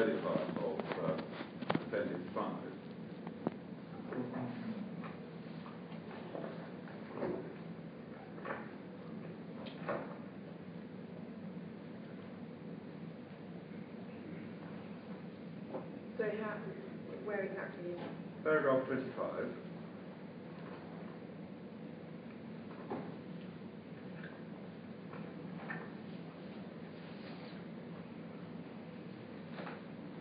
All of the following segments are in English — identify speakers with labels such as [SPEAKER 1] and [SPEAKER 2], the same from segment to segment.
[SPEAKER 1] early part of Appendix 5.
[SPEAKER 2] So where exactly is it?
[SPEAKER 1] Paragraph 25.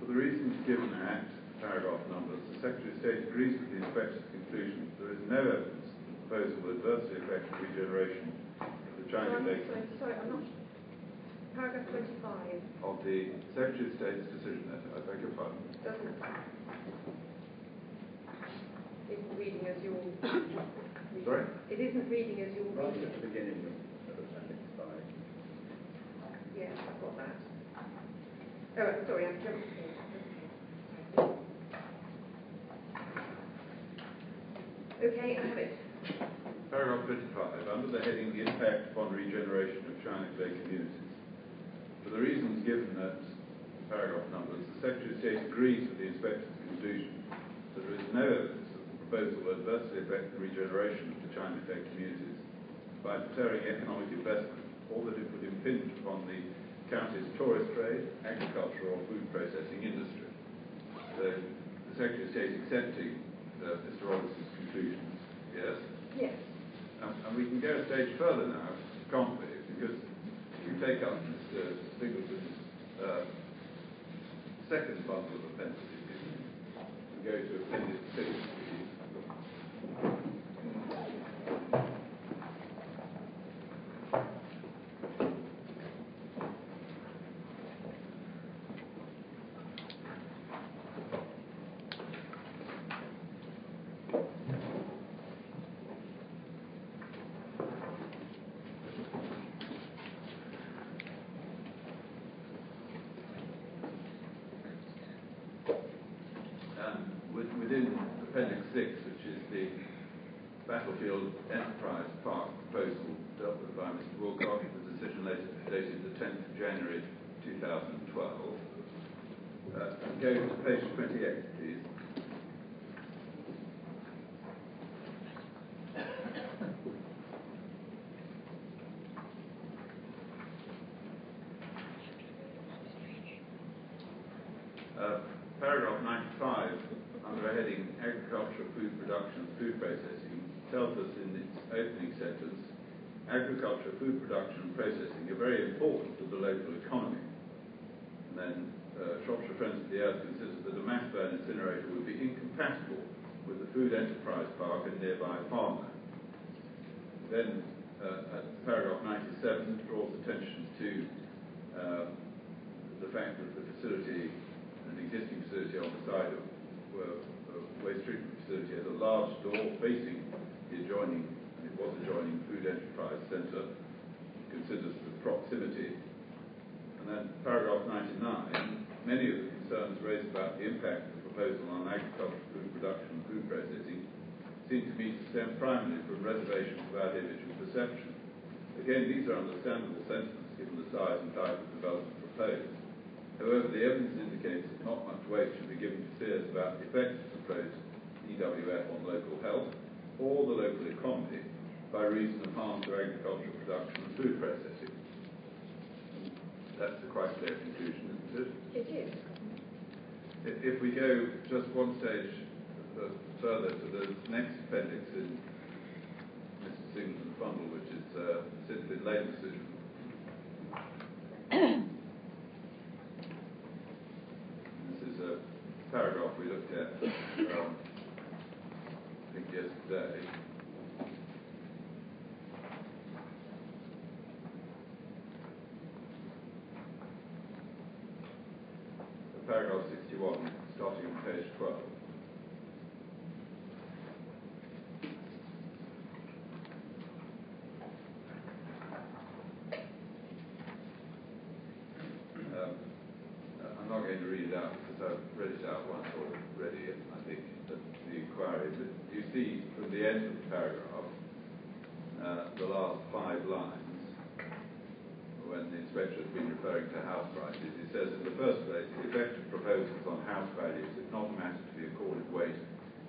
[SPEAKER 1] For the reasons given at paragraph numbers, the Secretary of State agrees with the inspector's conclusion that there is no evidence that the proposal will adversely affect the regeneration of the China Lake.
[SPEAKER 2] Sorry, I'm not. Paragraph 25.
[SPEAKER 1] Of the Secretary of State's decision letter, I beg your pardon.
[SPEAKER 2] Doesn't. Isn't reading as you're.
[SPEAKER 1] Sorry?
[SPEAKER 2] It isn't reading as you're
[SPEAKER 3] Right
[SPEAKER 2] reading.
[SPEAKER 3] at the beginning of Appendix 5.
[SPEAKER 2] Yes, I've got that. Oh, sorry, I've jumped here. Okay, I have it.
[SPEAKER 1] Paragraph 25, under the heading The Impact upon Regeneration of China Lake Communities. For the reasons given at paragraph numbers, the Secretary of State agrees with the inspector's conclusion that there is no evidence that the proposal will adversely affect the regeneration of the China Lake communities by deterring economic investment, or that it would impinge upon the county's tourist trade, agriculture or food processing industry. So the Secretary of State accepting Mr. Robertson's conclusions, yes?
[SPEAKER 2] Yes.
[SPEAKER 1] And we can go a stage further now, can't we? Because if you take up Mr. Singleton's second bundle of appendices, and go to Appendix 6, please. Within Appendix 6, which is the Battlefield Enterprise Park proposal dealt with by Mr. Wilcox, the decision dated the 10th of January 2012. Go to page 28, please. Paragraph 95, under a heading Agriculture, Food Production and Food Processing, tells us in its opening sentence, agriculture, food production and processing are very important to the local economy. And then Shropshire Friends of the Earth considers that a mass burn incinerator would be incompatible with the food enterprise park and nearby farmland. Then at paragraph 97 draws attention to the fact that the facility, an existing facility on the side of waste treatment facility, has a large door facing the adjoining, and it was adjoining food enterprise centre, considers the proximity. And then paragraph 99, many of the concerns raised about the impact of the proposal on agriculture, food production and food processing seem to me to stem primarily from reservations about image and perception. Again, these are understandable sentiments given the size and type of development proposed. However, the evidence indicates that not much weight should be given to fears about the effects of the proposed EWF on local health or the local economy by reason of harm to agricultural production and food processing. That's a quite clear conclusion, isn't it?
[SPEAKER 2] It is.
[SPEAKER 1] If we go just one stage further to the next appendix in Mr. Singleton's bundle, which is Sidley Lane decision. Paragraph we looked at, I think yesterday. Paragraph 61, starting on page 12. I'm not going to read it out because I've read it out once already, I think, at the inquiry. But you see from the end of the paragraph, the last 5 lines, when the inspector has been referring to house prices. He says, in the first place, the effect of proposals on house values is not a matter to be accorded weight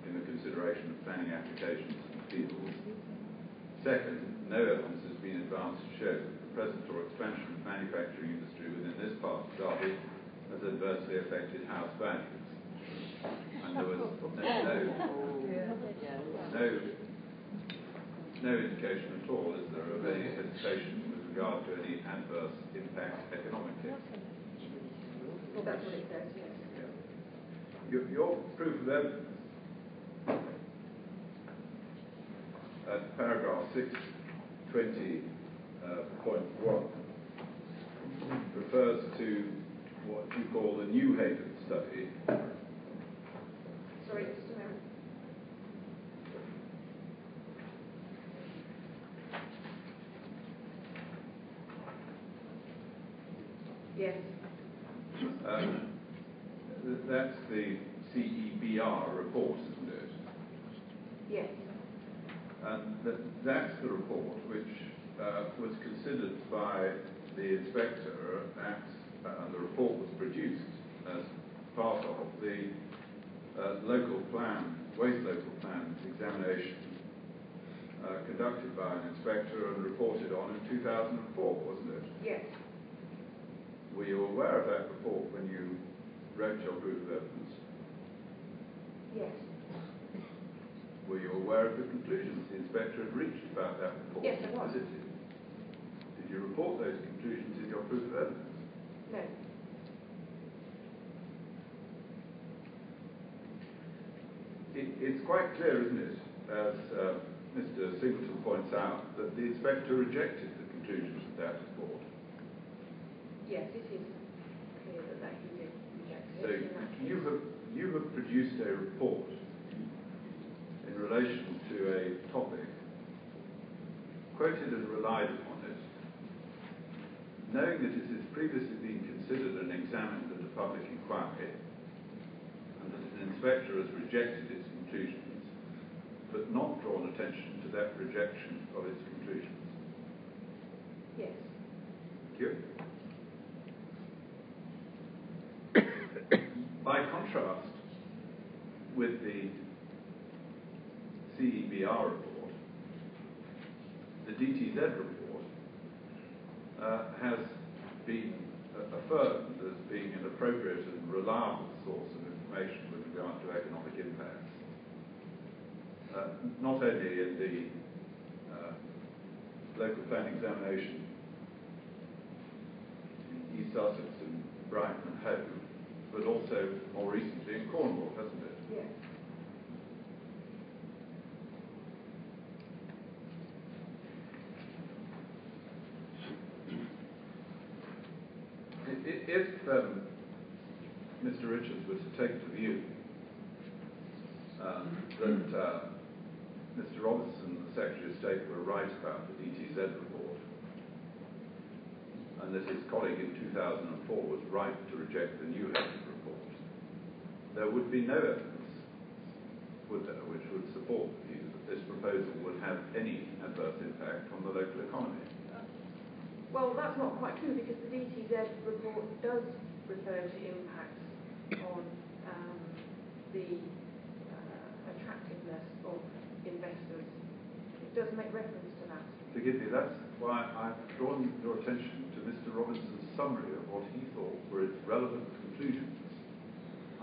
[SPEAKER 1] in the consideration of planning applications and appeals. Second, no evidence has been advanced to show that the present or expansion of manufacturing industry within this part of Derby has adversely affected house values. And there was no indication at all, is there, of any hesitation with regard to any adverse impact economically.
[SPEAKER 2] Well, that's what it says, yes.
[SPEAKER 1] Yeah. Your proof of evidence at paragraph 620.1 refers to what you call the New Haven study.
[SPEAKER 2] Sorry, just a moment. Yes.
[SPEAKER 1] That's the CEBR report, isn't it?
[SPEAKER 2] Yes.
[SPEAKER 1] And that's the report which was considered by the inspector and the report was produced as part of the waste local plan examination conducted by an inspector and reported on in 2004, wasn't it?
[SPEAKER 2] Yes.
[SPEAKER 1] Were you aware of that report when you wrote your proof of evidence?
[SPEAKER 2] Yes.
[SPEAKER 1] Were you aware of the conclusions the inspector had reached about that report?
[SPEAKER 2] Yes, I was.
[SPEAKER 1] Did you report those conclusions in your proof of evidence?
[SPEAKER 2] No.
[SPEAKER 1] It's quite clear, isn't it, as Mr. Singleton points out, that the inspector rejected the conclusions of that report.
[SPEAKER 2] Yes, it is clear that he did reject it.
[SPEAKER 1] So you have produced a report in relation to a topic, quoted and relied upon it, knowing that it has previously been considered and examined at a public inquiry, and that an inspector has rejected its conclusions, but not drawn attention to that rejection of its conclusions.
[SPEAKER 2] Yes.
[SPEAKER 1] Thank you. By contrast with the CEBR report, the DTZ report has been affirmed as being an appropriate and reliable source of information with regard to economic impacts. Not only in the local plan examination in East Sussex and Brighton and Hove, but also more recently in Cornwall, hasn't it?
[SPEAKER 2] Yes.
[SPEAKER 1] If Mr. Richards was to take the view that Mr. Robertson, the Secretary of State, were right about the DTZ report, and that his colleague in 2004 was right to reject the New Haven report, there would be no evidence, would there, which would support the view that this proposal would have any adverse impact on the local economy.
[SPEAKER 2] Well, that's not quite true, because the DTZ report does refer to impacts on the attractiveness of investors. It does make reference to that.
[SPEAKER 1] Forgive me, that's why I've drawn your attention to Mr. Robinson's summary of what he thought were its relevant conclusions.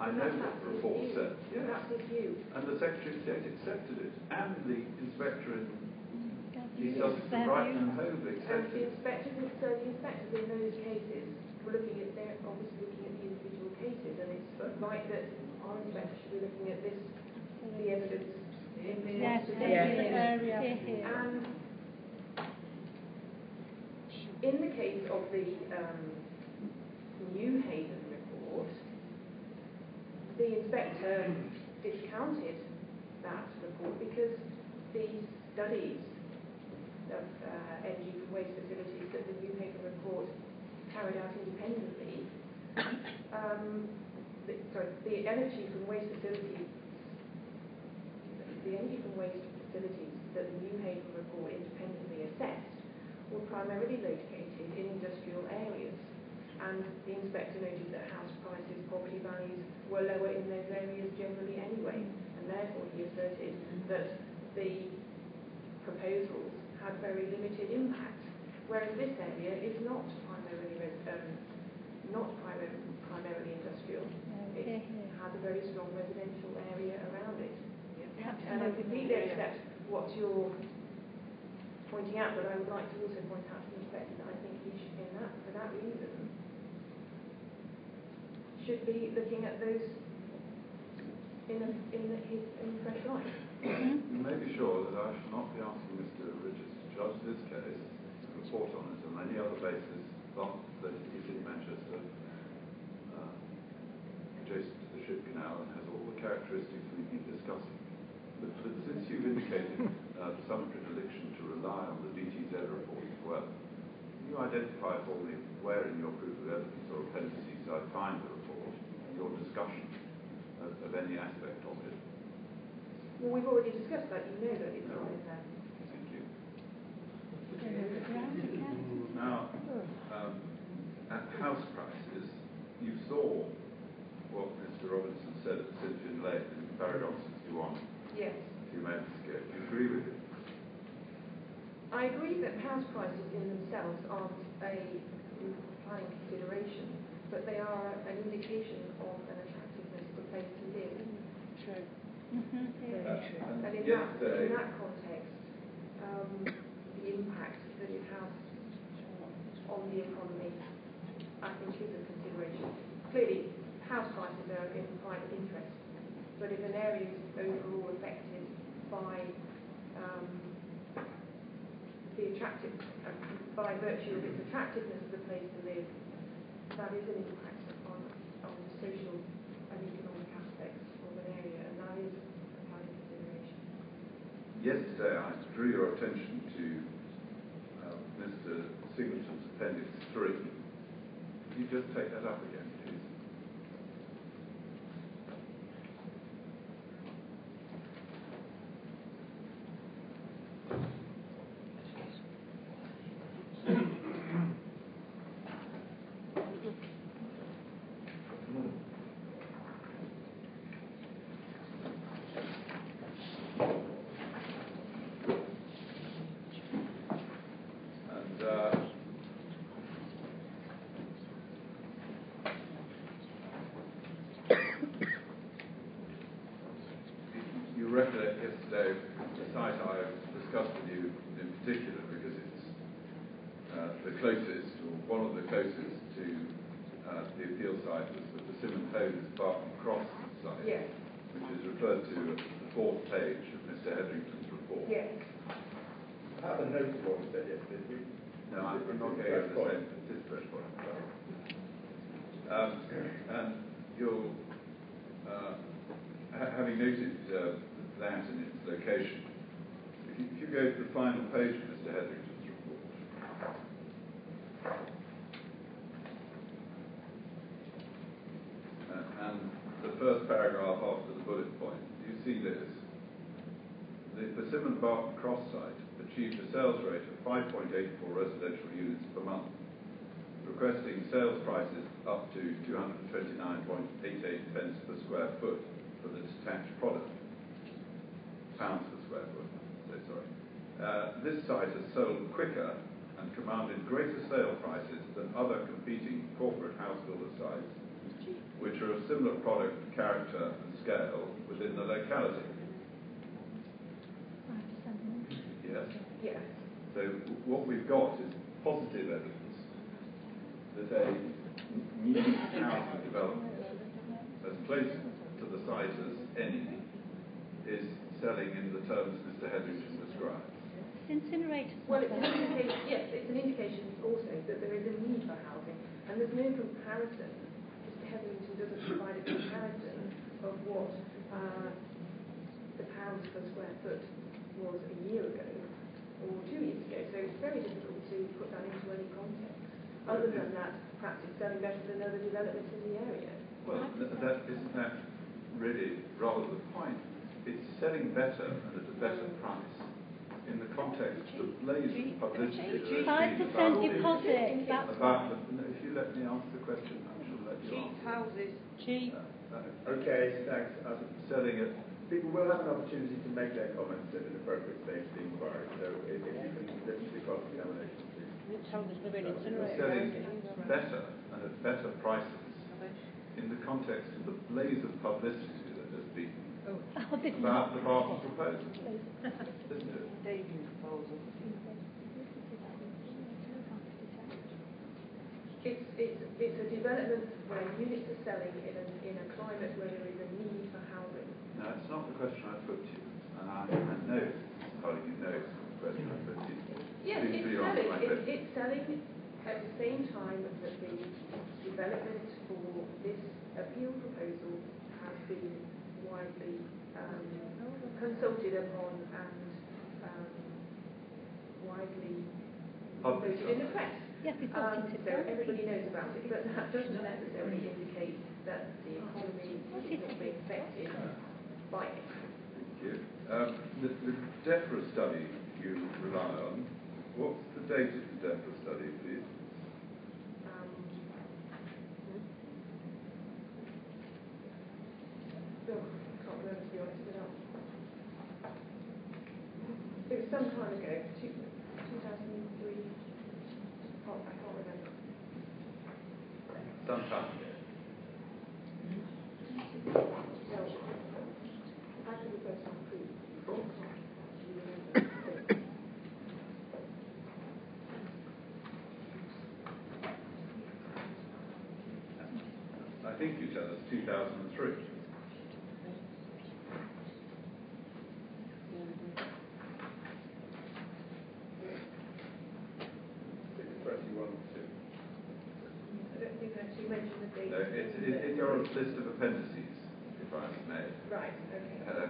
[SPEAKER 1] I know what the report said. Yes.
[SPEAKER 2] That's his view.
[SPEAKER 1] And the Secretary of State accepted it, and the inspector in East Sussex and Brighton and Hove accepted it.
[SPEAKER 2] So the inspectors in those cases were they're obviously looking at the individual cases, and it's right that our inspector should be looking at the evidence in the area. And in the case of the New Haven report, the inspector discounted that report because the studies of energy from waste facilities that the New Haven report carried out independently, the energy from waste facilities that the New Haven report independently assessed were primarily located in industrial areas. inspector noted that house prices, property values were lower in those areas generally anyway, and therefore he asserted that the proposals had very limited impact, whereas this area is not primarily industrial. It has a very strong residential area around it. And I completely accept what you're pointing out, but I would like to also point out to the inspector that I think he should, for that reason, should be looking at those in fresh light.
[SPEAKER 1] You may be sure that I shall not be asking Mr. Richards to judge this case, to report on it, on any other basis but that it is in Manchester, adjacent to the ship canal, and has all the characteristics we've been discussing. But since you've indicated some predilection to rely on the DTZ report as well, can you identify for me where in your proof of evidence or appendices I find the report, and your discussion of any aspect of it?
[SPEAKER 2] Well, we've already discussed that. You know that it's not in there.
[SPEAKER 1] Thank you. Now, at house prices, you saw what Mr. Robinson said at St. Lane in paragraph 61.
[SPEAKER 2] Yes.
[SPEAKER 1] A few moments ago. Do you agree with it?
[SPEAKER 2] I agree that house prices in themselves aren't a planning consideration, but they are an indication of an attractiveness of a place to live.
[SPEAKER 4] True.
[SPEAKER 2] And in that context, the impact that it has on the economy, I think, is a consideration. Clearly, house prices are in private interest, but if an area is overall affected by by virtue of its attractiveness as a place to live, that is an impact on the social and economic aspects of an area, and that is a planning consideration.
[SPEAKER 1] Yesterday, I drew your attention to Mr. Singleton's Appendix 3. Could you just take that up again, please? You recollect yesterday the site I discussed with you in particular because it's the closest, or one of the closest to the appeal site was the Persimmon Homes Barton Cross site,
[SPEAKER 2] Yes.
[SPEAKER 1] which is referred to at the 4th page of Mr. Hetherington's report.
[SPEAKER 2] Yes.
[SPEAKER 3] I have a note of what we said yesterday.
[SPEAKER 1] No, I'm not going over the same particular point. And you'll, having noted that and its location, if you go to the final page of Mr. Hetherington's report, and the first paragraph after the bullet point, you see this. The Persimmon Barton Cross site achieved a sales rate of 5.84 residential units per month, requesting sales prices up to 229.88 pence per square foot for the detached product. Pounds per square foot, sorry. This site has sold quicker and commanded greater sale prices than other competing corporate house builder sites, which are of similar product, character and scale within the locality. Yes?
[SPEAKER 2] Yes.
[SPEAKER 1] So what we've got is positive evidence that a new housing development as close to the site as any is selling in the terms Mr. Hetherington described.
[SPEAKER 4] Incinerator.
[SPEAKER 2] Well, it's an indication, yes, it's an indication also that there is a need for housing, and there's no comparison. Mr. Hetherington doesn't provide a comparison of what the pounds per square foot was a year ago or 2 years ago, so it's very difficult to put that into any context. Other than that, perhaps it's selling better than other developments in the area.
[SPEAKER 1] Well, isn't that really rather the point? It's selling better and at a better price in the context of the blazing publicity.
[SPEAKER 4] 5% deposit.
[SPEAKER 1] About the, if you let me answer the question,
[SPEAKER 5] Cheap houses.
[SPEAKER 4] Cheap.
[SPEAKER 3] Okay, thanks.
[SPEAKER 1] Selling it.
[SPEAKER 3] People will have an opportunity to make their comments at an appropriate stage of the inquiry, so if you can listen to cross-examination, please.
[SPEAKER 4] It's how there's going to be an incinerator.
[SPEAKER 1] Selling better and at better prices in the context of the blaze of publicity that has been about the Barton proposal, isn't it?
[SPEAKER 5] Davyhulme proposal.
[SPEAKER 2] It's a development where units are selling in a climate where there is a need for housing.
[SPEAKER 1] No, it's not the question I put to you, and I know, Holly, you know it's not the question I put to you.
[SPEAKER 2] Yes,
[SPEAKER 1] Please be honest, my friend.
[SPEAKER 2] it's selling at the same time that the development for this appeal proposal has been widely consulted upon and widely
[SPEAKER 1] Published
[SPEAKER 2] voted in the press.
[SPEAKER 4] Yeah, because
[SPEAKER 2] So everybody knows about it, but that doesn't necessarily indicate that the economy is not being affected by it.
[SPEAKER 1] Thank you. The DEFRA study you rely on, what's the date of the DEFRA study, please?
[SPEAKER 2] I can't remember, to be honest, without. It was some time ago, 2003. I can't remember.
[SPEAKER 1] Some time ago.
[SPEAKER 2] Well, after the first one approved.
[SPEAKER 1] I think you tell us 2003.
[SPEAKER 2] I don't think I actually mentioned the date.
[SPEAKER 1] No, it's in your list of appendices, if I may.
[SPEAKER 2] Right, okay.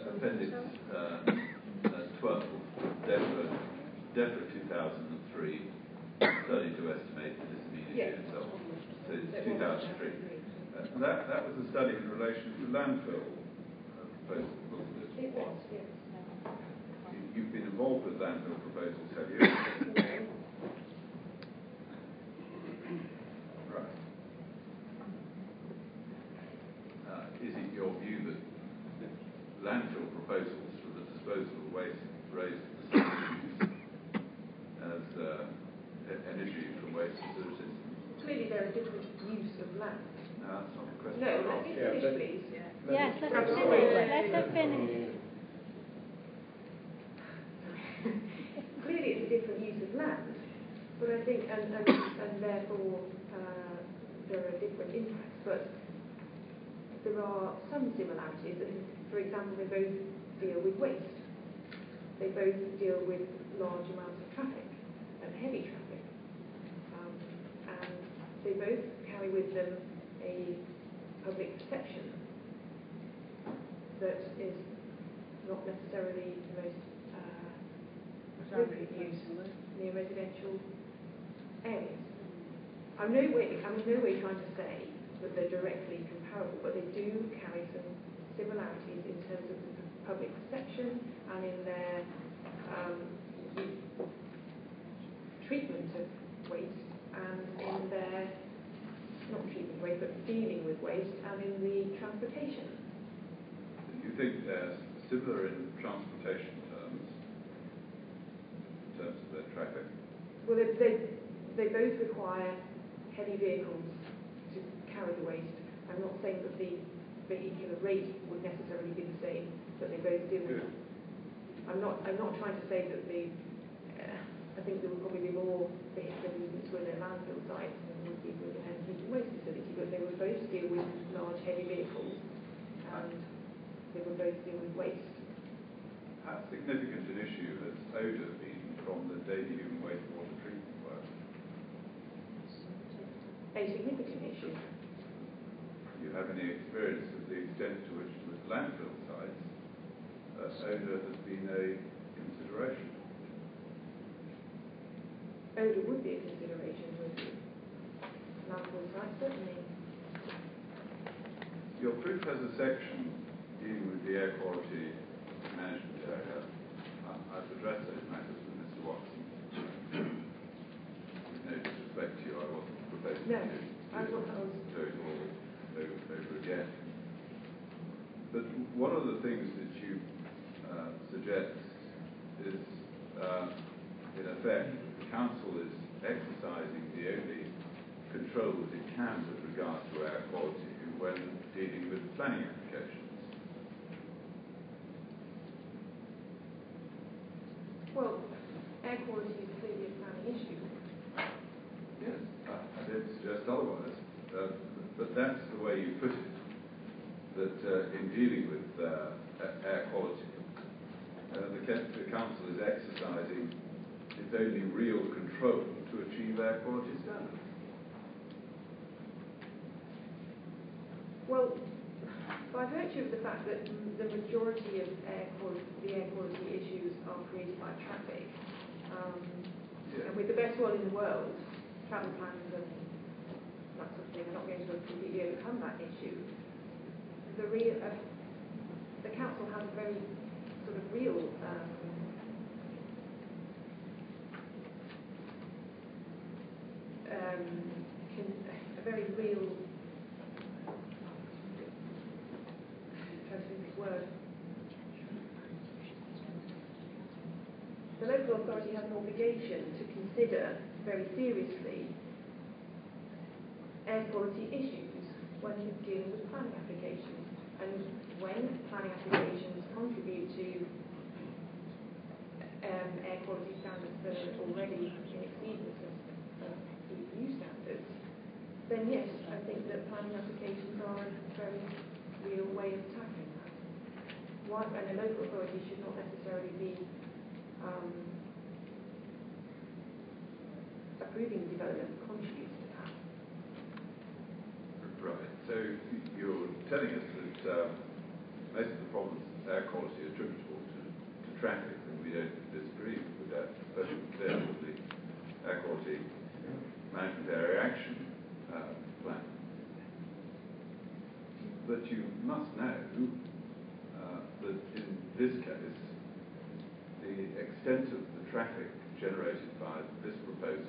[SPEAKER 1] Appendix 12, DEFRA 2003, study to estimate the disintermediate
[SPEAKER 2] Yes.
[SPEAKER 1] and so on. So it's 2003. That was a study in relation to landfill proposals, wasn't it?
[SPEAKER 2] It was, yes.
[SPEAKER 1] You've been involved with landfill proposals, have you? Right. Is it your view that landfill proposals for the disposal of waste raised the same issues as an issue from waste facilities?
[SPEAKER 2] Clearly there are different use of land.
[SPEAKER 1] No, that's not the question.
[SPEAKER 2] No, let me finish,
[SPEAKER 3] but-
[SPEAKER 2] please.
[SPEAKER 4] Yes, let her finish. Let her finish.
[SPEAKER 2] Clearly it's a different use of land, but I think, and therefore there are different impacts, but there are some similarities. And for example, they both deal with waste. They both deal with large amounts of traffic and heavy traffic. And they both carry with them a public perception that is not necessarily the most appropriate use near residential areas. I'm in no way trying to say that they're directly comparable, but they do carry some similarities in terms of the public perception and in their treatment of waste and in their, not treatment of waste, but dealing with waste and in the transportation.
[SPEAKER 1] Do you think they're similar in transportation terms, in terms of their traffic?
[SPEAKER 2] Well, they both require heavy vehicles to carry the waste. I'm not saying that the vehicular rate would necessarily be the same, but they both do.
[SPEAKER 1] Good.
[SPEAKER 2] I'm not trying to say that I think there will probably be more vehicular movements with a landfill site than there would be with a heavy waste facility, but they will both deal with large heavy vehicles and they will both deal with waste.
[SPEAKER 1] How significant an issue has odour been from the Davyhulme wastewater treatment work?
[SPEAKER 2] A significant issue.
[SPEAKER 1] Do you have any experience of the extent to which with landfill sites odour has been a consideration?
[SPEAKER 2] Odour would be a consideration with landfill sites, certainly.
[SPEAKER 1] Your proof has a section dealing with the air quality management area. I've addressed those matters with Mr. Watson. With no disrespect to you, I wasn't proposing
[SPEAKER 2] No.
[SPEAKER 1] to.
[SPEAKER 2] I thought that was...
[SPEAKER 1] do it all over again. But one of the things that you suggest is, in effect, the council is exercising the only control that it can with regard to air quality when dealing with planning applications.
[SPEAKER 2] Well, air quality is clearly a planning issue.
[SPEAKER 1] Yes, I don't suggest otherwise, but that's the way you put it, that in dealing with air quality, the council is exercising its only real control to achieve air quality standards.
[SPEAKER 2] Well, by virtue of the fact that the majority of the air quality issues are created by traffic, and with the best one in the world, travel plans and that sort of thing are not going to completely overcome that issue. The council has a very sort of real a very real word. The local authority has an obligation to consider very seriously air quality issues when dealing with planning applications, and when planning applications contribute to air quality standards that are already in exceedance of EU standards, then yes, I think that planning applications are a very real way of tackling that. And a local authority should not necessarily be approving development that contributes to that.
[SPEAKER 1] Right. So you're telling us that most of the problems with air quality are attributable to traffic, and we don't disagree with that. Especially there with the air quality management area action plan. But you must know that in this case, the extent of the traffic generated by this proposal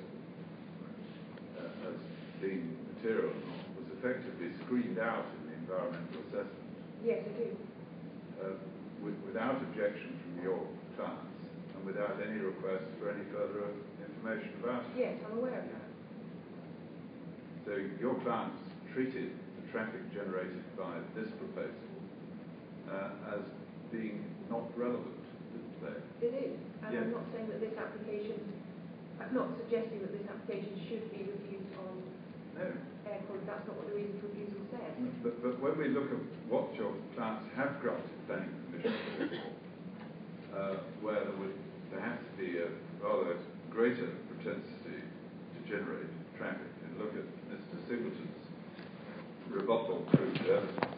[SPEAKER 1] as being material was effectively screened out in the environmental assessment.
[SPEAKER 2] Yes, I do.
[SPEAKER 1] Without objection from your clients and without any request for any further information about it.
[SPEAKER 2] Yes, I'm aware of that.
[SPEAKER 1] So your clients treated the traffic generated by this proposal as being not relevant, didn't they?
[SPEAKER 2] It is, and
[SPEAKER 1] Yeah.
[SPEAKER 2] I'm not saying that this application, I'm not suggesting that this application should be reviewed on
[SPEAKER 1] No.
[SPEAKER 2] air quality. That's not what the reason for refusal says.
[SPEAKER 1] But when we look at what your clients have granted planning permission for, where there would perhaps be a rather greater propensity to generate traffic, and look at Mr. Singleton's rebuttal proof evidence.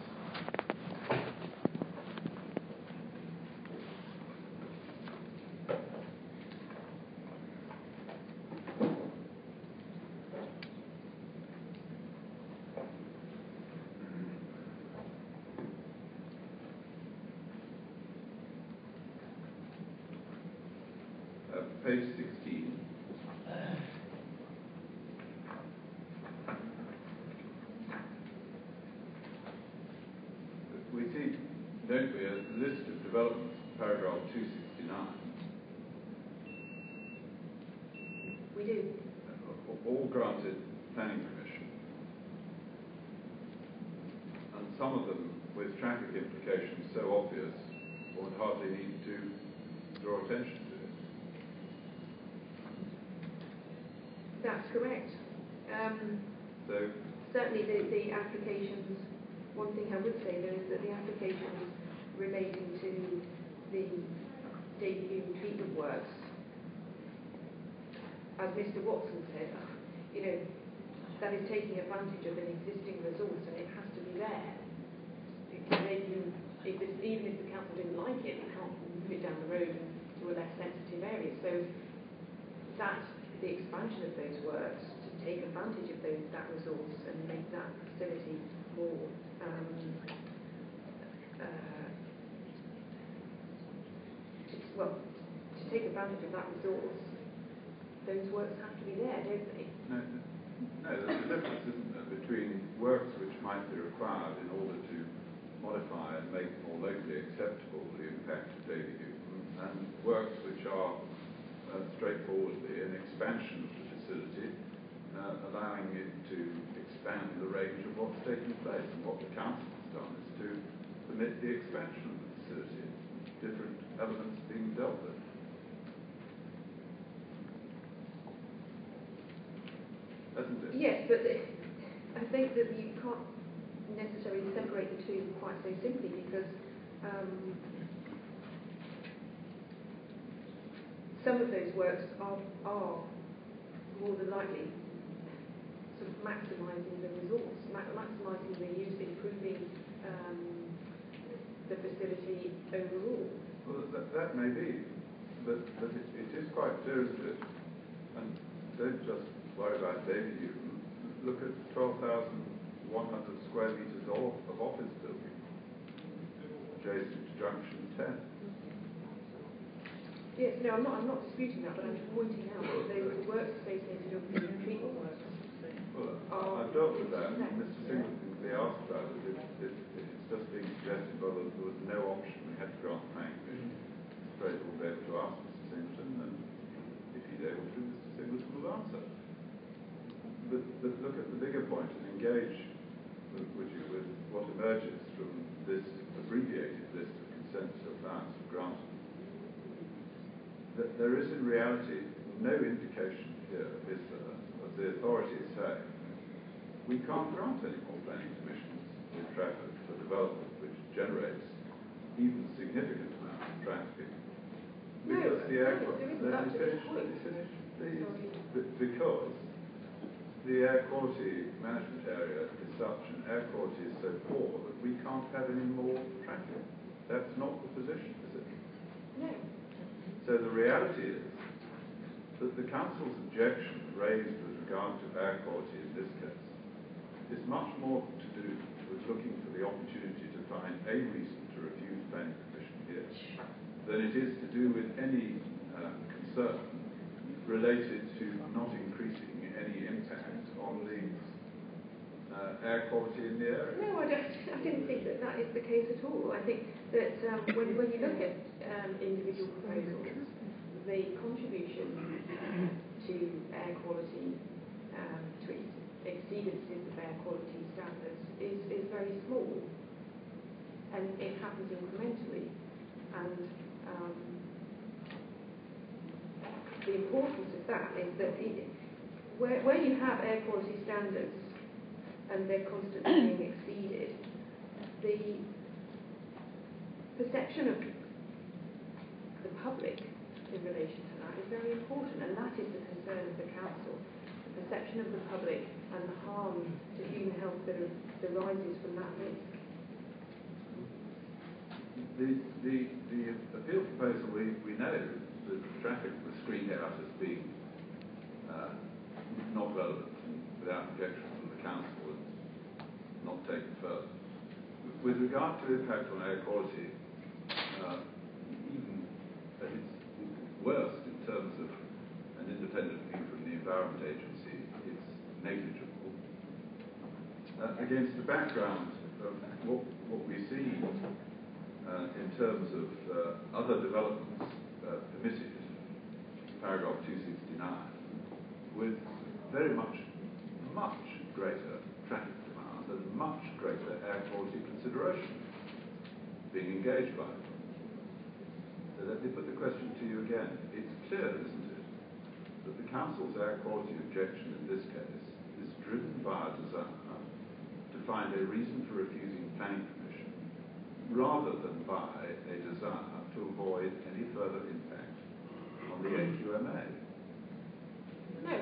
[SPEAKER 1] Page 16. We see, don't we, a list of developments, paragraph 269.
[SPEAKER 2] We do.
[SPEAKER 1] All granted planning permission. And some of them with traffic implications so obvious one would hardly need to draw attention to it.
[SPEAKER 2] That's correct.
[SPEAKER 1] So
[SPEAKER 2] Certainly the applications, one thing I would say though is that the applications relating to the Davyhulme treatment works, as Mr. Watson said, that is taking advantage of an existing resource and it has to be there. Because even if the council didn't like it, they can't move it down the road to a less sensitive area. So that the expansion of those works to take advantage of that resource and make that facility more to take advantage of that resource, those works have to be there, don't they?
[SPEAKER 1] no, there's a difference, isn't there, be required in order to modify and make more locally acceptable the impact of Davyhulme, and works which are straightforwardly an expansion of the facility, allowing it to expand the range of what's taking place. And what the council has done is to permit the expansion of the facility, different elements being dealt with. Hasn't it?
[SPEAKER 2] Yes, but I think that you can't necessarily separate the two quite so simply, because some of those works are more than likely sort of maximising the resource, maximising the use, improving the facility overall.
[SPEAKER 1] Well, that may be, but it is quite clear, isn't it? And don't just worry about Davyhulme. Look at 12,100 square metres of office building adjacent to Junction 10.
[SPEAKER 2] Yes, no, I'm not disputing that, but I'm just pointing out that the works associated with the treatment works.
[SPEAKER 1] Well, I've dealt with that. Mr. Singleton can be asked about it if it's just being suggested whether there was no option we had to grant the planning commission. I'm afraid we'll be able to ask Mr. Singleton, and if he's able to, Mr. Singleton will answer. But look at the bigger point and engage with what emerges from this abbreviated list of consents or plans granted. That there is in reality no indication here, is there, of the authorities saying we can't grant any more planning permissions in traffic for development which generates even significant amounts of traffic. Because the air because the air quality management area is such, and air quality is so poor that we can't have any more traffic. That's not the position, is it?
[SPEAKER 2] No.
[SPEAKER 1] So the reality is that the council's objection raised with regard to air quality in this case is much more to do with looking for the opportunity to find a reason to refuse planning permission here than it is to do with any concern related to not increasing any impact on the air quality in the area.
[SPEAKER 2] No, I didn't think that is the case at all. I think that when you look at individual proposals, the contribution to air quality, to exceedances of air quality standards is very small, and it happens incrementally. And the importance of that is that where you have air quality standards and they're constantly being exceeded, the perception of the public in relation to that is very important, and that is the concern of the council, the perception of the public and the harm to human health that arises from that risk.
[SPEAKER 1] The appeal proposal, we know that traffic was screened out as being not relevant, without objection from the council, and not taken further. With regard to impact on air quality, even at its worst in terms of an independent view from the Environment Agency, it's negligible. Against the background of what we see in terms of other developments permitted, paragraph 269, with very much greater traffic demand and much greater air quality consideration being engaged by them. So let me put the question to you again. It's clear, isn't it, that the council's air quality objection in this case is driven by a desire to find a reason for refusing planning permission, rather than by a desire to avoid any further impact on the AQMA.
[SPEAKER 2] No.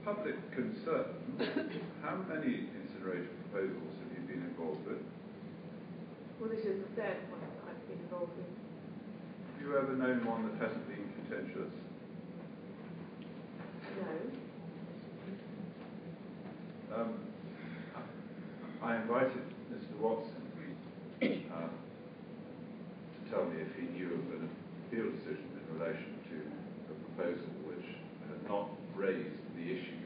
[SPEAKER 1] Public concern. How many incinerator proposals have you been involved with?
[SPEAKER 2] Well, this is the third one that I've been involved with.
[SPEAKER 1] Have you ever known one that hasn't been contentious?
[SPEAKER 2] No.
[SPEAKER 1] I invited Mr. Watson to tell me if he knew of an appeal decision in relation to a proposal which had not raised the issue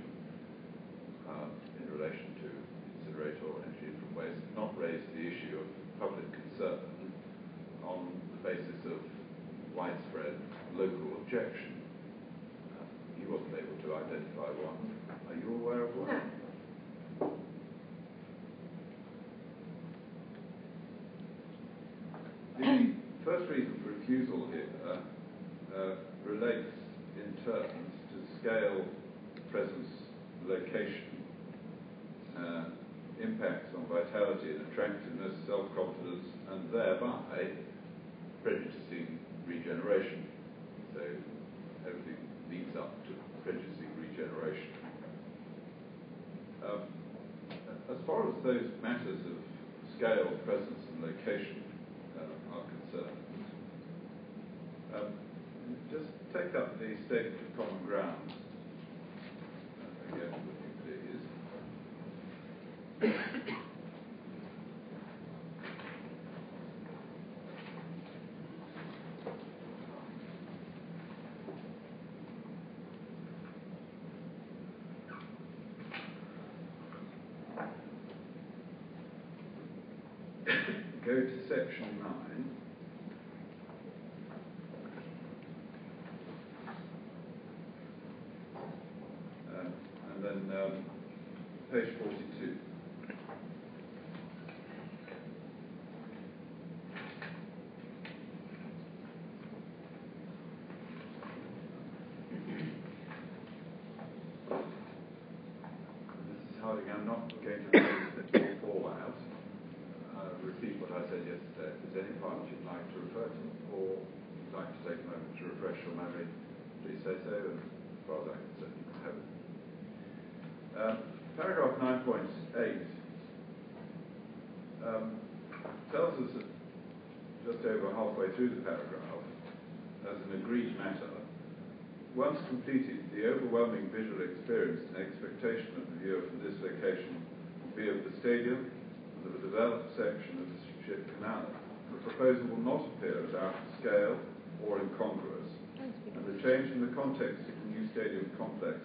[SPEAKER 1] local objection. He wasn't able to identify one. Are you aware of one?
[SPEAKER 2] No.
[SPEAKER 1] The first reason for refusal here relates in terms to scale, presence, location, impacts on vitality and attractiveness, self-confidence, and thereby prejudicing regeneration. So everything leads up to prejudicing regeneration. As far as those matters of scale, presence, and location are concerned, just take up the statement of common ground again, please. Go to section 9. And then page 42. This is Harding. I'm not going to raise the fallout. Repeat what I said yesterday. If there's any part you'd like to refer to, or you'd like to take a moment to refresh your memory, please say so, and as far as I'm concerned, you can have it. Paragraph 9.8 tells us that just over halfway through the paragraph, as an agreed matter, once completed, the overwhelming visual experience and expectation of the viewer from this location will be of the stadium and of a developed section of the ship canal. The proposal will not appear as out of scale or incongruous, and the change in the context of the new stadium complex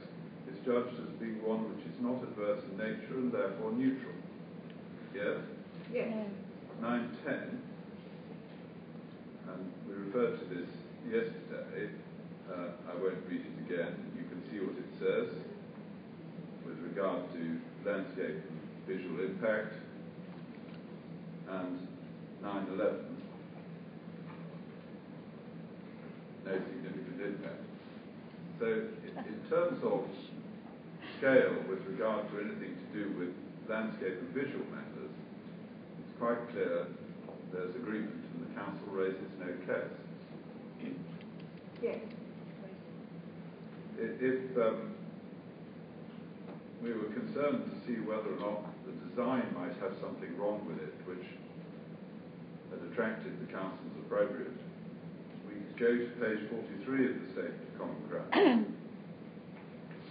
[SPEAKER 1] is judged as being one which is not adverse in nature and therefore neutral. Yes?
[SPEAKER 2] Yes.
[SPEAKER 1] 9.10, and we referred to this yesterday. I won't read it again. You can see what it says with regard to landscape and visual impact. And 9.11, no significant impact. So in terms of scale with regard to anything to do with landscape and visual matters, it's quite clear there's agreement and the council raises no case.
[SPEAKER 2] Yes.
[SPEAKER 1] If we were concerned to see whether or not the design might have something wrong with it which had attracted the council's opprobrium, we could go to page 43 of the Statement of Common Ground,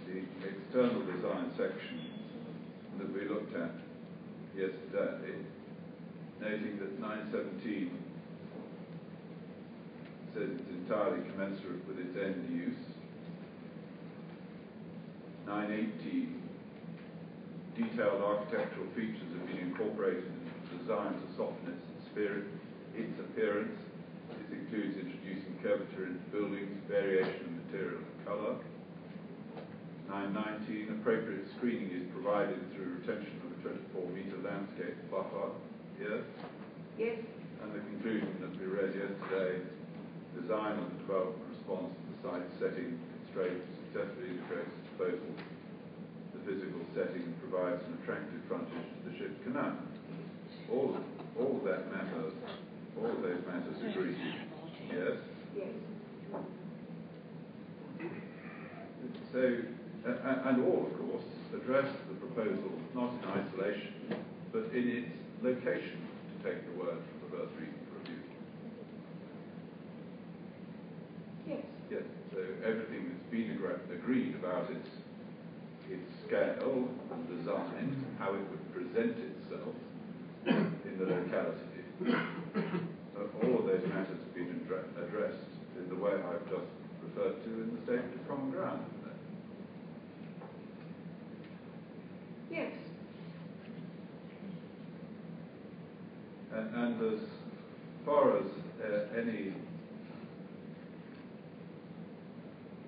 [SPEAKER 1] the external design section that we looked at yesterday, noting that 917 says it's entirely commensurate with its end use. 918, detailed architectural features have been incorporated into the design to soften its appearance. This includes introducing curvature into buildings, variation of material and colour. 919, appropriate screening is provided through retention of a 24-metre landscape buffer. Yes?
[SPEAKER 2] Yes.
[SPEAKER 1] And the conclusion that we read yesterday, design of the development response to the site setting constraints successfully integrates disposal. The physical setting provides an attractive frontage to the ship canal. All of that matters, all of those matters agree. Yes?
[SPEAKER 2] Yes.
[SPEAKER 1] So, and all, of course, address the proposal not in isolation, but in its location, to take the word from the first reading for review.
[SPEAKER 2] Yes.
[SPEAKER 1] Yes, so everything that's been agreed about its scale and design, how it would present itself in the locality, all of those matters have been addressed in the way I've just referred to in the Statement of Common Ground.
[SPEAKER 2] Yes.
[SPEAKER 1] And as far as any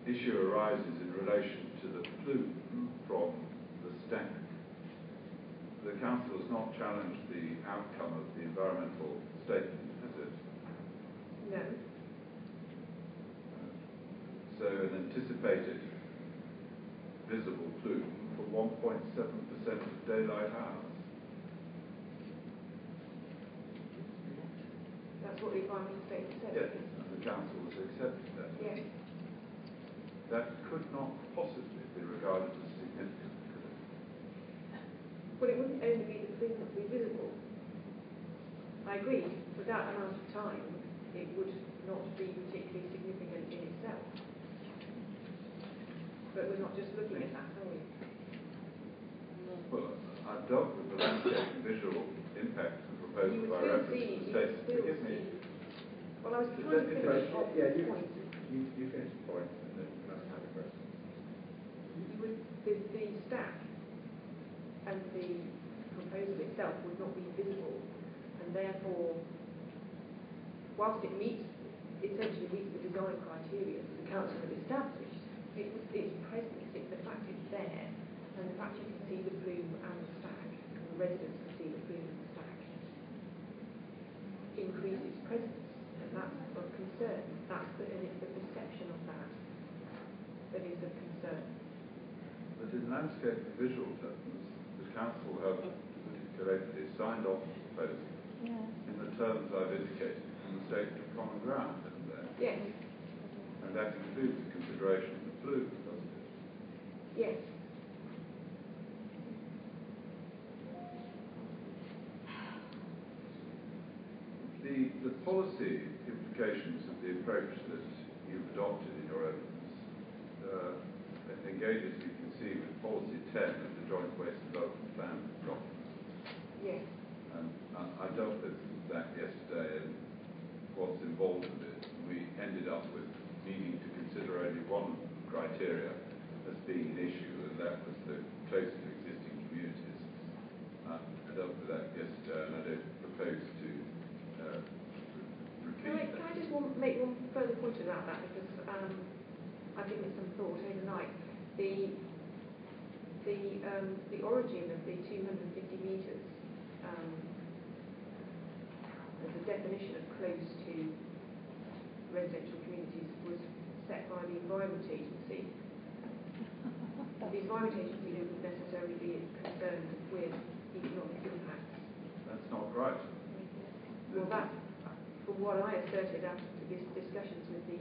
[SPEAKER 1] issue arises in relation to the plume from the stack. The council has not challenged the outcome of the environmental statement, has it?
[SPEAKER 2] No.
[SPEAKER 1] So an anticipated visible plume for 1.7% of daylight hours.
[SPEAKER 2] That's what the environmental statement says.
[SPEAKER 1] Yes, and the council has accepted that.
[SPEAKER 2] Yes.
[SPEAKER 1] That could not possibly be regarded as significant, could it?
[SPEAKER 2] Well, it wouldn't only be the plume that would be visible. I agree, for that amount of time, it would not be particularly significant in itself. But we're not just looking at that, are we?
[SPEAKER 1] Well, I've dealt with the landscape and visual impact of the proposal
[SPEAKER 2] You would
[SPEAKER 1] by
[SPEAKER 2] still
[SPEAKER 1] reference
[SPEAKER 2] see,
[SPEAKER 1] to the
[SPEAKER 2] you
[SPEAKER 1] state.
[SPEAKER 2] would still
[SPEAKER 1] Forgive me.
[SPEAKER 2] see. Well, I was trying to finish off
[SPEAKER 3] Yeah,
[SPEAKER 2] the point.
[SPEAKER 3] you finish the point, and then you must have a question.
[SPEAKER 2] You would, the stack and the proposal itself would not be visible, and therefore, whilst it essentially meets the design criteria that the council have established, its presence, the fact it's there, and the fact you can see the plume and the stack, and the residents can see the plume and the stack, increases presence, and that's of concern. And it's the perception of that that is of concern.
[SPEAKER 1] But in landscape and visual terms, the council have correctly signed off the proposal in the terms I've indicated from the statement of common ground, isn't there?
[SPEAKER 2] Yes.
[SPEAKER 1] And that includes the consideration of the plume, doesn't it?
[SPEAKER 2] Yes.
[SPEAKER 1] The policy implications of the approach that you've adopted in your evidence engages, you can see, with policy 10 of the Joint Waste Development Plan document.
[SPEAKER 2] Yes.
[SPEAKER 1] And I dealt with that yesterday and what's involved with it. We ended up with needing to consider only one criteria as being an issue, and that was the close to existing communities. I dealt with that yesterday, and I don't propose to repeat
[SPEAKER 2] Can I
[SPEAKER 1] that.
[SPEAKER 2] just make one further point about that, because I've given it some thought overnight. The origin of the 250 metres as a definition of close to residential communities was set by the Environment Agency. The Environment Agency wouldn't necessarily be concerned with economic impacts.
[SPEAKER 1] That's not right.
[SPEAKER 2] Well, that, from what I asserted after this discussions with the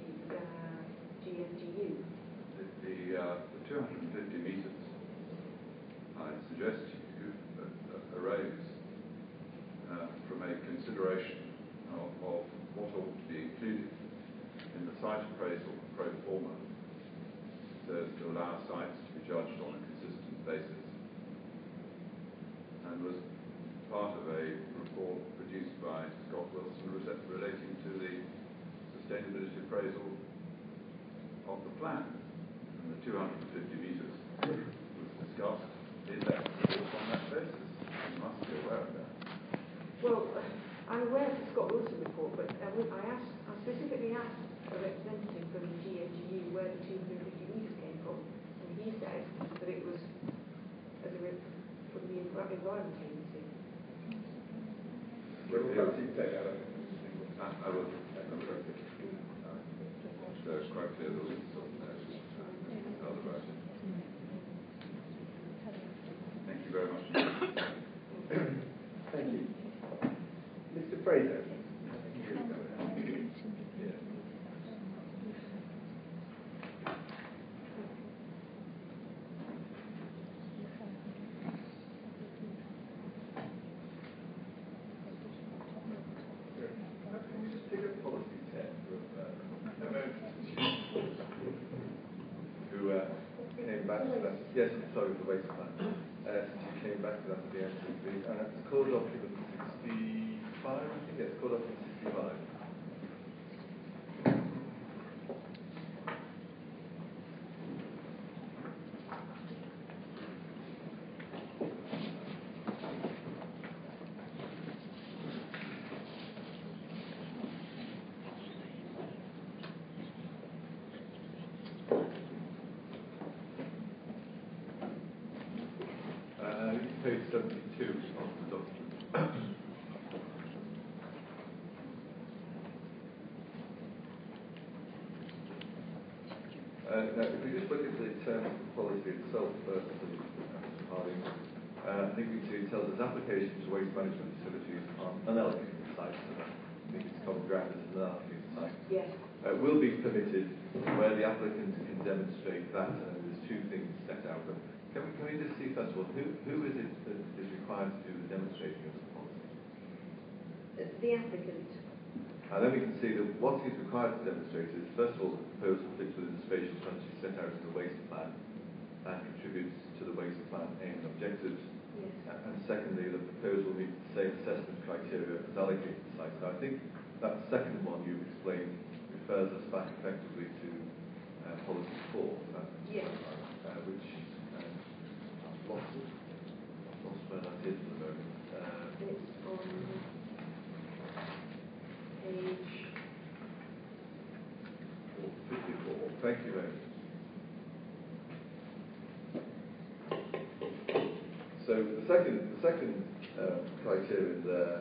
[SPEAKER 2] GMGU.
[SPEAKER 1] The 250 metres, I suggest to you, arose from a consideration of what ought to be included in the site appraisal pro forma, so as to allow sites to be judged on a consistent basis, and was part of a report produced by Scott Wilson relating to the sustainability appraisal of the plan. And the 250 metres was discussed in that report on that basis. You must be aware of that.
[SPEAKER 2] Well, I'm aware of the Scott Wilson report, but I specifically asked a representative from the GMGU where the 250 metres came from, and he said that it was from the Environment Agency.
[SPEAKER 3] Well, perhaps you take that up.
[SPEAKER 1] I will. So it's quite clear that it's other about it. Thank you very much.
[SPEAKER 3] Thank you. Mr. Fraser.
[SPEAKER 6] Yes, I'm sorry, the waste plan. She came back to that at the end of the week, and it's code document 65, I think. Yes, code document 65. Now, if we just look at the terms of the policy itself first, Mr. Harding, I think we see it tells us applications to waste management facilities on unallocated sites. So I think it's common ground as an unallocated site.
[SPEAKER 2] Yes.
[SPEAKER 6] Will be permitted where the applicant can demonstrate that, and there's two things set out. But can we just see first of all, who is it that is required to do the demonstrating of the policy?
[SPEAKER 2] The applicant.
[SPEAKER 6] And then we can see that what is required to demonstrate is, first of all, the proposal fits within the spatial strategy set out in the waste plan and contributes to the waste plan aim and objectives.
[SPEAKER 2] Yes.
[SPEAKER 6] And secondly, the proposal meets the same assessment criteria as allocated sites. Now, I think that second one you've explained refers us back effectively to policy 4.
[SPEAKER 2] Yes.
[SPEAKER 6] Which I've lost where that is at the moment.
[SPEAKER 2] It's on page
[SPEAKER 6] 54. Thank you very much. So the second criterion there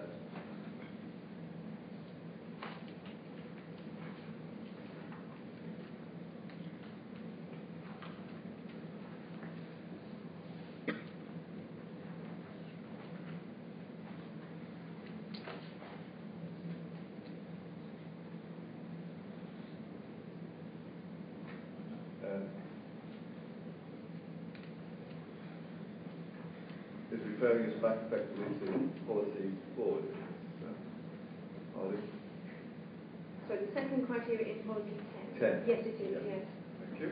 [SPEAKER 6] is referring us back effectively to policy 4.
[SPEAKER 2] So the second criteria is policy 10.
[SPEAKER 6] 10.
[SPEAKER 2] Yes, it is.
[SPEAKER 6] Yeah.
[SPEAKER 2] Yes.
[SPEAKER 6] Thank you.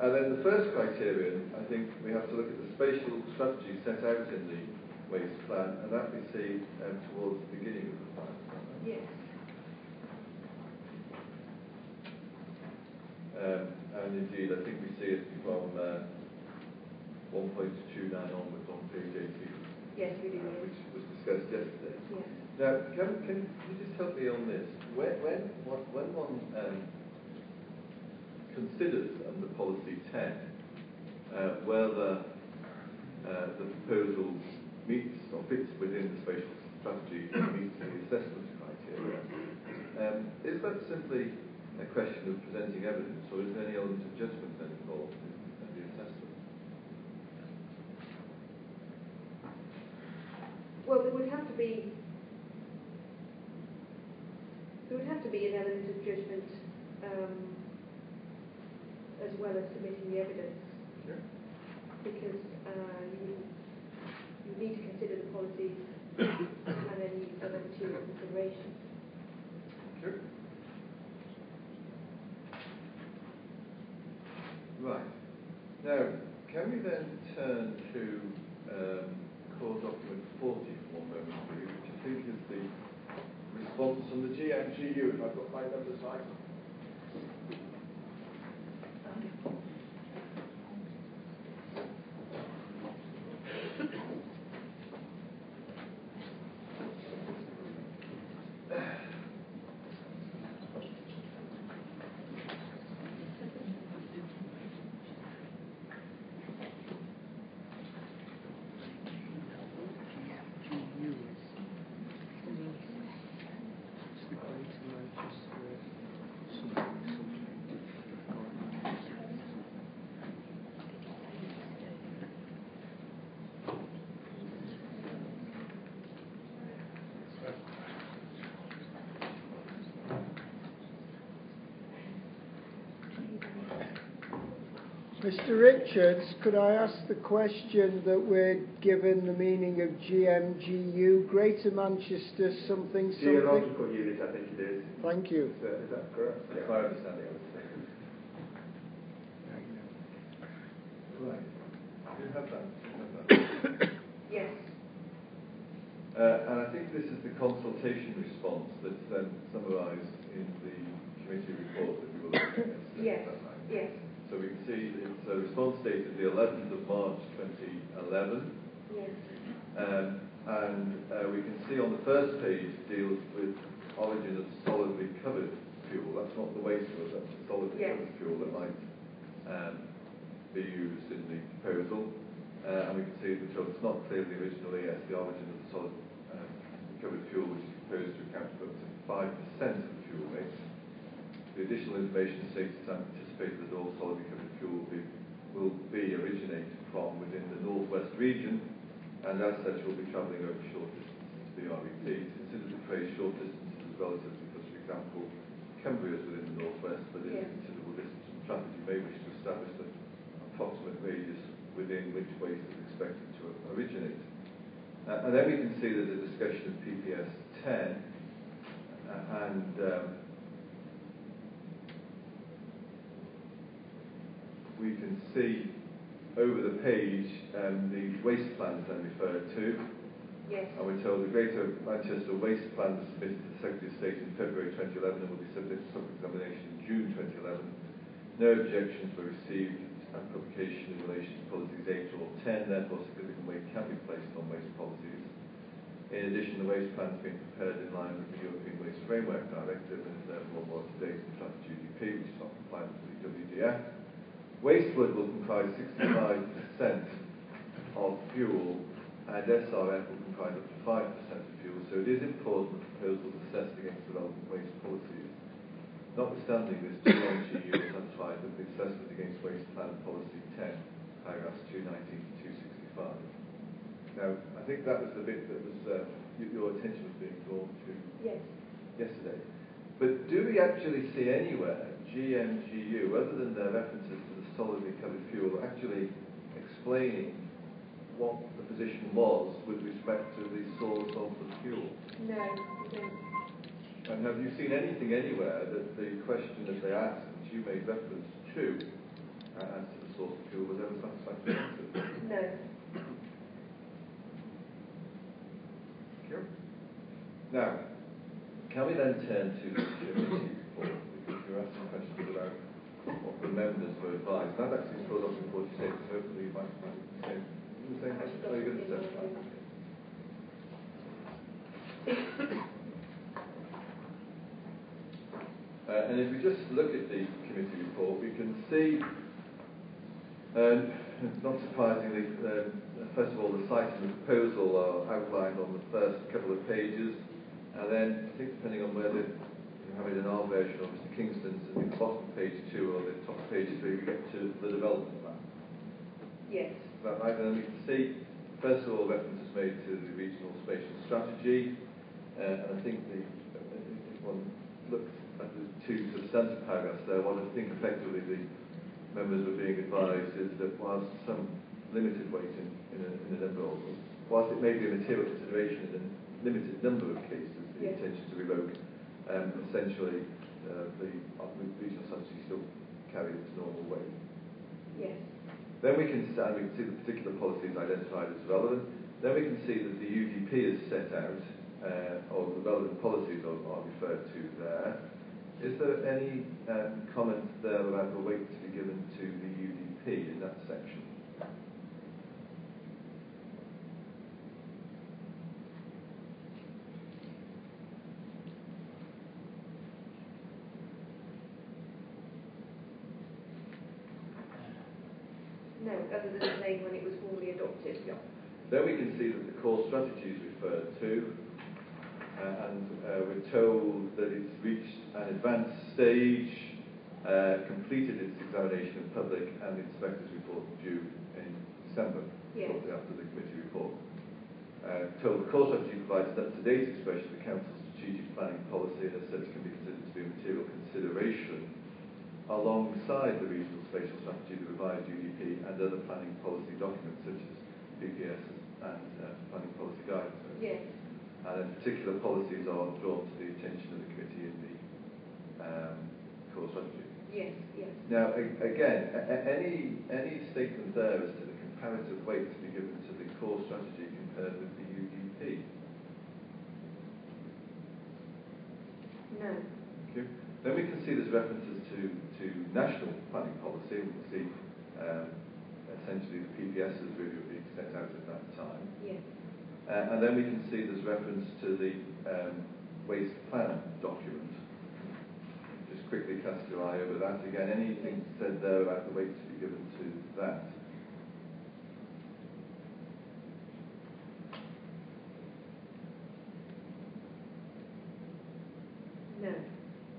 [SPEAKER 6] And then the first criterion, I think we have to look at the spatial strategy set out in the waste plan, and that we see towards the beginning of the plan.
[SPEAKER 2] Yes.
[SPEAKER 6] And indeed, I think we see it from 1.29 onwards on page 18.
[SPEAKER 2] Yes, we do.
[SPEAKER 6] Which was discussed yesterday.
[SPEAKER 2] Yes.
[SPEAKER 6] Now, can you just help me on this? When one considers under policy 10 whether the proposal meets or fits within the spatial strategy and meets the assessment criteria, is that simply a question of presenting evidence, or is there any element of judgment then involved in the assessment?
[SPEAKER 2] Well, there would have to be an element of judgment as well as submitting the evidence.
[SPEAKER 6] Sure.
[SPEAKER 2] Because you need to consider the policies and any other material considerations.
[SPEAKER 6] Sure. Right. Now, can we then turn to core document 40 for one moment, please, which I think is the response from the GMGU, if I've got my numbers right.
[SPEAKER 7] Mr. Richards, could I ask the question that we're given the meaning of GMGU, Greater Manchester something?
[SPEAKER 3] Geological unit, I think it is.
[SPEAKER 7] Thank you.
[SPEAKER 3] Is that correct?
[SPEAKER 6] That's my understanding, I would say. Right. You have that.
[SPEAKER 2] Yes.
[SPEAKER 6] And I think this is the consultation response that's then summarised in the committee report that we will look at.
[SPEAKER 2] Yes. Yes.
[SPEAKER 6] So we can see it's a response dated the 11th of March 2011.
[SPEAKER 2] Yes.
[SPEAKER 6] And we can see on the first page deals with origin of solidly covered fuel. That's not the waste fuel, that's the solidly covered fuel that might be used in the proposal. And we can see that it's not clear in the original ES the origin of the solid covered fuel, which is proposed to account for up to 5% of the fuel mix. The additional information states it's anticipated that all solidly covered fuel will be originated from within the northwest region, and as such will be travelling over short distances to the RET. Consider the phrase short distances as relative because, for example, Cumbria is within the northwest, but it's a considerable distance from traffic. You may wish to establish the approximate radius within which waste is expected to originate. And then we can see that the discussion of PPS 10 and we can see over the page the waste plans then referred to.
[SPEAKER 2] Yes.
[SPEAKER 6] And we're told the Greater Manchester Waste Plan was submitted to the Secretary of State in February 2011 and will be subject to examination in June 2011. No objections were received and publication in relation to policies 8 or 10, therefore significant weight can be placed on waste policies. In addition, the waste plan has been prepared in line with the European Waste Framework Directive and is therefore more up to date with draft GDP, which is not compliant with the WDF. Waste wood will comprise 65% of fuel, and SRF will comprise up to 5% of fuel, so it is important that proposals assessed against the relevant waste policies. Notwithstanding this, GMGU is satisfied with the assessment against Waste Plan Policy 10, paragraphs 219 to 265. Now, I think that was the bit that was your attention was being drawn to yesterday. But do we actually see anywhere GMGU, other than their references to the solidly covered fuel, actually explaining what the position was with respect to the source of the fuel?
[SPEAKER 2] No, we don't.
[SPEAKER 6] And have you seen anything anywhere that the question that they asked, which you made reference to, as to the source of fuel, was ever satisfactory answered?
[SPEAKER 2] No.
[SPEAKER 6] Thank you. Now, can we then turn to the committee report? Because you're asking questions about what the members were advised. That actually scrolled up in 46, so hopefully you might say the same question. Oh, you're going to say that. And if we just look at the committee report, we can see, not surprisingly, first of all, the site and the proposal are outlined on the first couple of pages, and then, I think depending on whether you have it in our version or Mr. Kingston's, I think the bottom of page 2 or the top of page 3, we get to the development plan.
[SPEAKER 2] Yes.
[SPEAKER 6] Is that right? And then we can see, first of all, reference is made to the regional spatial strategy, and I think if one looks at the two substantive paragraphs there, what I think effectively the members were being advised is that whilst some limited weight in a number of them, whilst it may be a material consideration in a limited number of cases, the intention to revoke, essentially the regional strategy still carried its normal weight.
[SPEAKER 2] Yes.
[SPEAKER 6] Then we can see the particular policies identified as relevant. Then we can see that the UDP is set out, or the relevant policies are referred to there. Is there any comment there about the weight to be given to the UDP in that section?
[SPEAKER 2] No, other than saying when it was formally adopted.
[SPEAKER 6] Yeah. Then we can see that the core strategy is referred to, and we're told that it's reached an advanced stage, completed its examination in public, and the inspector's report due in December, shortly after the committee report. Told the core strategy provides an up-to-date expression of the Council's strategic planning policy, and as such can be considered to be a material consideration alongside the regional spatial strategy, the revised UDP, and other planning policy documents such as PPS and planning policy guidance.
[SPEAKER 2] Yes.
[SPEAKER 6] And then particular policies are drawn to the attention of the committee in the core strategy.
[SPEAKER 2] Yes, yes.
[SPEAKER 6] Now, again, any statement there as to the comparative weight to be given to the core strategy compared with the UDP?
[SPEAKER 2] No.
[SPEAKER 6] Thank you. Then we can see there's references to national planning policy. We can see essentially the PPS's review being set out at that time.
[SPEAKER 2] Yes.
[SPEAKER 6] And then we can see there's reference to the waste plan document. Just quickly cast your eye over that. Again, anything said there about the weight to be given to that?
[SPEAKER 2] No.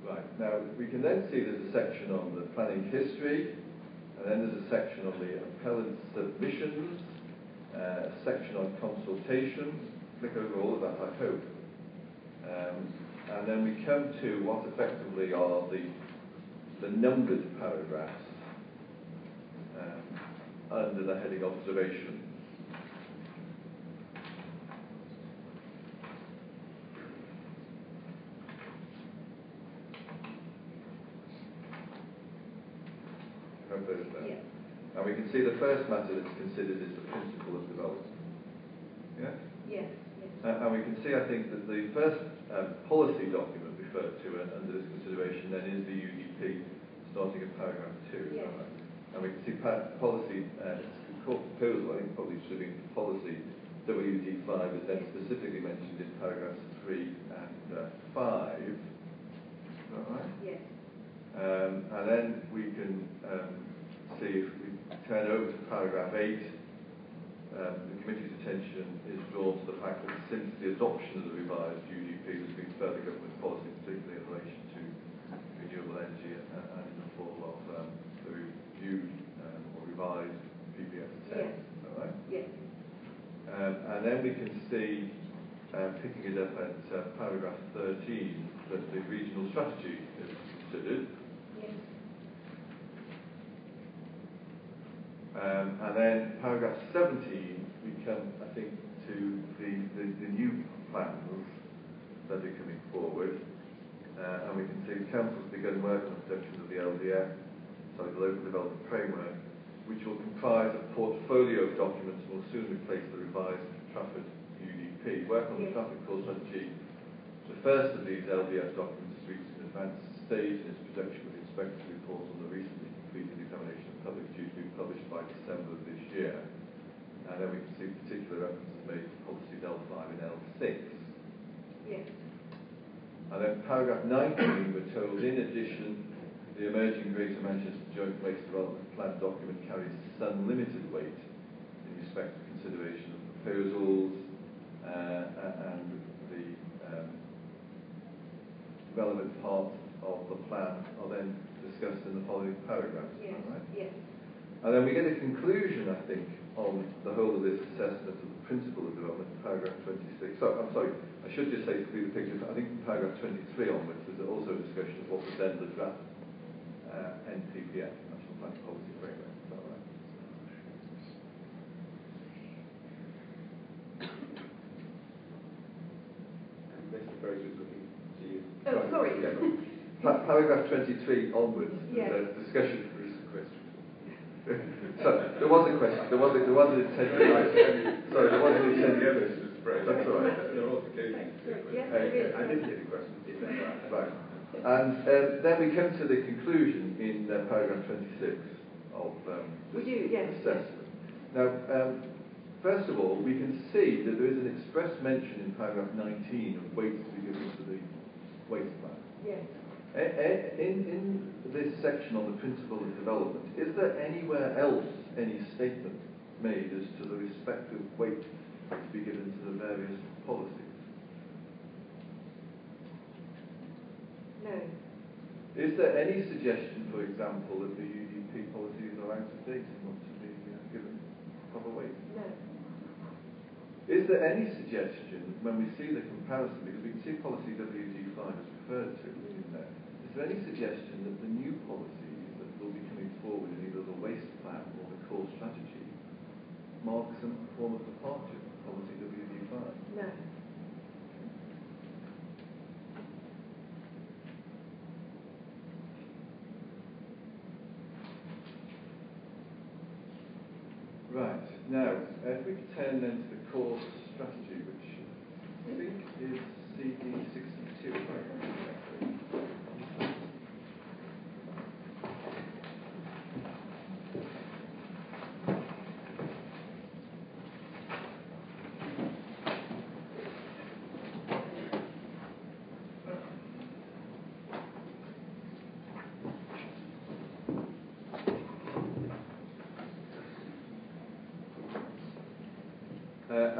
[SPEAKER 6] Right. Now, we can then see there's a section on the planning history, And then there's a section on the appellant submissions, a section on consultation. Click over all of that, I hope. And then we come to what effectively are the numbered paragraphs under the heading observation.
[SPEAKER 2] Yeah.
[SPEAKER 6] And we can see the first matter that's considered is the principle of development. Yeah?
[SPEAKER 2] Yes. Yes.
[SPEAKER 6] And we can see, I think, that the first policy document referred to under this consideration then is the UDP, starting at paragraph 2.
[SPEAKER 2] Yes.
[SPEAKER 6] And we can see policy, proposal, I think probably should have been policy WD5 is then specifically mentioned in paragraphs 3 and 5. Is that right?
[SPEAKER 2] Yes.
[SPEAKER 6] And then we can see, if we turn over to paragraph 8, the committee's attention is drawn to the fact that since the adoption of the revised UDP, there's been further government policy, particularly in relation to renewable energy and in the form of the reviewed or revised PPS 10.
[SPEAKER 2] Yes.
[SPEAKER 6] Is that right?
[SPEAKER 2] Yes.
[SPEAKER 6] And then we can see, picking it up at paragraph 13, that the regional strategy is considered.
[SPEAKER 2] Yes.
[SPEAKER 6] And then paragraph 17, we come, I think, to the new plans that are coming forward. And we can see the Council's begun work on the production of the LDF, the Local Development Framework, which will comprise a portfolio of documents and will soon replace the revised Trafford UDP. Work on the traffic core strategy. The first of these LDF documents has reached an advanced stage in its production, with the inspector's report on the recently completed examination of public due to be published by December of this year. And then we can see particular references made to policies L5 and L6.
[SPEAKER 2] Yes.
[SPEAKER 6] And then paragraph 19, we're told, in addition, the emerging Greater Manchester Joint Waste Development Plan document carries some limited weight in respect to consideration of proposals and the relevant parts of the plan are then discussed in the following paragraphs.
[SPEAKER 2] Yes.
[SPEAKER 6] Right?
[SPEAKER 2] Yes.
[SPEAKER 6] And then we get a conclusion, I think, on the whole of this assessment of the principle of development, paragraph 26. So, I'm sorry, I should just say to clear the picture, I think from paragraph 23 onwards, there's also a discussion of what was then the draft NPPF, National Planning Policy Framework. Is that right?
[SPEAKER 3] Mr. Fraser's looking to you.
[SPEAKER 2] Oh, sorry.
[SPEAKER 6] Yeah. Paragraph 23 onwards,
[SPEAKER 2] Yes.
[SPEAKER 6] there's a discussion for this question. So, there was a question, there was an intended sorry, there was an intended That's all right.
[SPEAKER 1] There was occasions.
[SPEAKER 2] Yes, there is.
[SPEAKER 3] I didn't get a question.
[SPEAKER 6] Right. And then we come to the conclusion in paragraph 26 of
[SPEAKER 2] We do, yes.
[SPEAKER 6] assessment. Now, first of all, we can see that there is an express mention in paragraph 19 of weight to be given to the waste plan.
[SPEAKER 2] Yes.
[SPEAKER 6] In this section on the principle of development, is there anywhere else any statement made as to the respective weight to be given to the various policies?
[SPEAKER 2] No.
[SPEAKER 6] Is there any suggestion, for example, that the UDP policies are out of date and not to be given proper weight?
[SPEAKER 2] No.
[SPEAKER 6] Is there any suggestion, when we see the comparison, because we can see policy WD5 is referred to in there, is there any suggestion that the new policies that will be coming forward in either the waste plan or the core strategy mark some form of departure from policy WD5?
[SPEAKER 2] No.
[SPEAKER 6] Right. Now, if we turn then to the core strategy, which I think is CE62.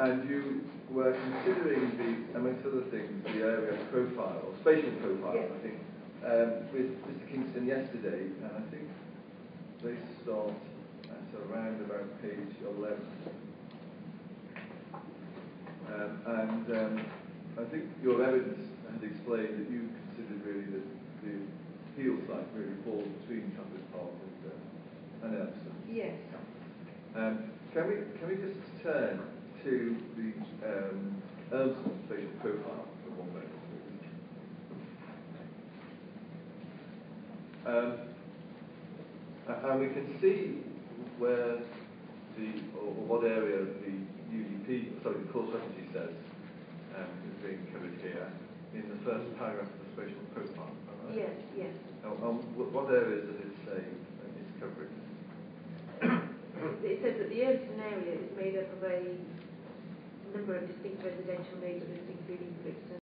[SPEAKER 6] And you were considering the, amongst other things, the area profile, spatial profile,
[SPEAKER 2] Yes.
[SPEAKER 6] I think, with Mr. Kingston yesterday, and I think they start at around about page 11. I think your evidence had explained that you considered really that the Peel site really falls between Trafford Park and Epsom.
[SPEAKER 5] Yes.
[SPEAKER 6] Can we just turn to the Elmston spatial profile for one moment, please? And we can see where or what area the the core strategy says is being covered here in the first paragraph of the spatial profile. Right?
[SPEAKER 5] Yes, yes.
[SPEAKER 6] What areas does it say it's covering?
[SPEAKER 2] It says that the Incinerator area is made up of a number of distinct residential neighbourhoods, including Brixton,